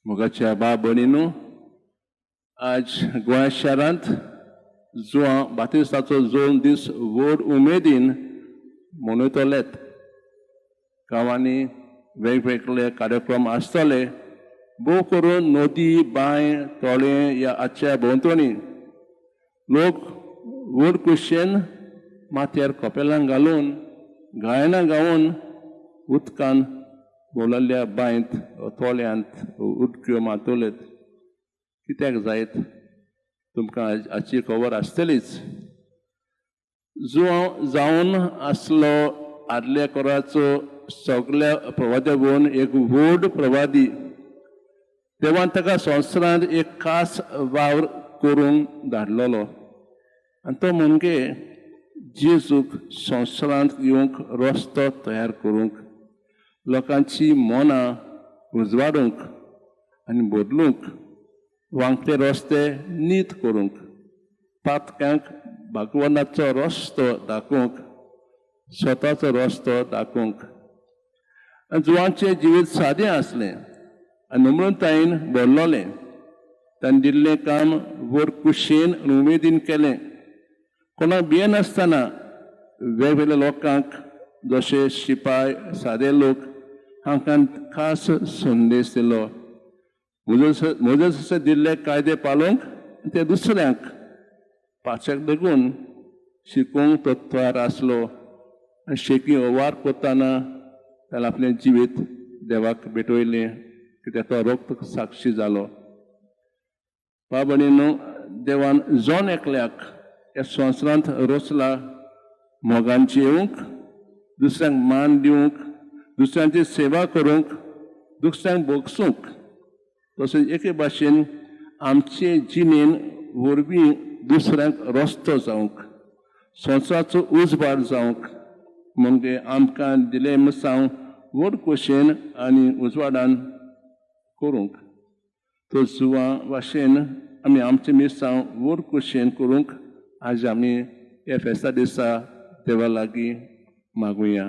मोगाच्या बा भयणींनो, आज गोंय शारांत जुवां बातिस्ताचो जोन दीस व्हड उमेदीन मनयतलेत. गांवांनी वेगवेगळे कार्यक्रम आसतले. भोव करून नदी, बांय, तळें या आजच्या भोंवतणी लोक व्हड कुशेन माथ्यार कपेलां घालून गायनां गावन उदकान बोलाल्ल्या बांयत तळ्यांत उदक्यो मातवलेत. कित्याक जायत तुमकां हाची खबर आसतलीच. जुवां जावन आसलो आदल्या कोराचो सगळ्या प्रवाद्या भोवन एक व्हड प्रवादी. देवान ताका संवसारांत एक खास वावर करूंक धाडलोलो आनी तो म्हणजे जेजूक संवसारांत येवंक रस्तो तयार करूंक, लोकांची मनां उजवाडूंक आनी बदलूंक, वांकटे रस्ते नीट करूंक, पातक्यांक भगवनाचो रस्तो दाखोवंक, स्वताचो रस्तो दाखोवंक. जुवांचें जिवीत सादें आसलें आनी नम्रतायेन भरलोलें. ताणें दिल्लें काम व्हड कुशेन आनी उमेदीन केलें. कोणाक भियेनासतना वेगवेगळ्या लोकांक जशे शिपाय, सादे लोक हांकां खास संदेश दिलो. मोजेसाचे दिल्ले कायदे पाळूंक ते दुसऱ्यांक पाचक देखून शिकोवंक तो तयार आसलो. आनी शेकी ओवार करतना ताणें आपलें जिवीत देवाक भेटयलें, कित्याक तो रोक्त साक्षी जालो. भयणींनो, देवान जोन एकल्याक ह्या संवसारांत रचला मोगान जेवंक, दुसऱ्यांक मान दिवंक, दुसऱ्यांची सेवा करूंक, दुसऱ्यांक भोगसूंक. तशेंच एके भाशेन आमचे जिणेन वरवीं दुसऱ्यांक रस्तो जावंक, संवसाराचो उजवाड जावंक, म्हणजे आमकां दिले मिरसांग व्हड खोशयेन आनी उजवाडान करूंक. तो जुवां भाशेन आमी आमचे मिरसांग व्हड खोशयेन करूंक आज आमी ह्या फेस्ता दिसा देवा लागीं मागुया.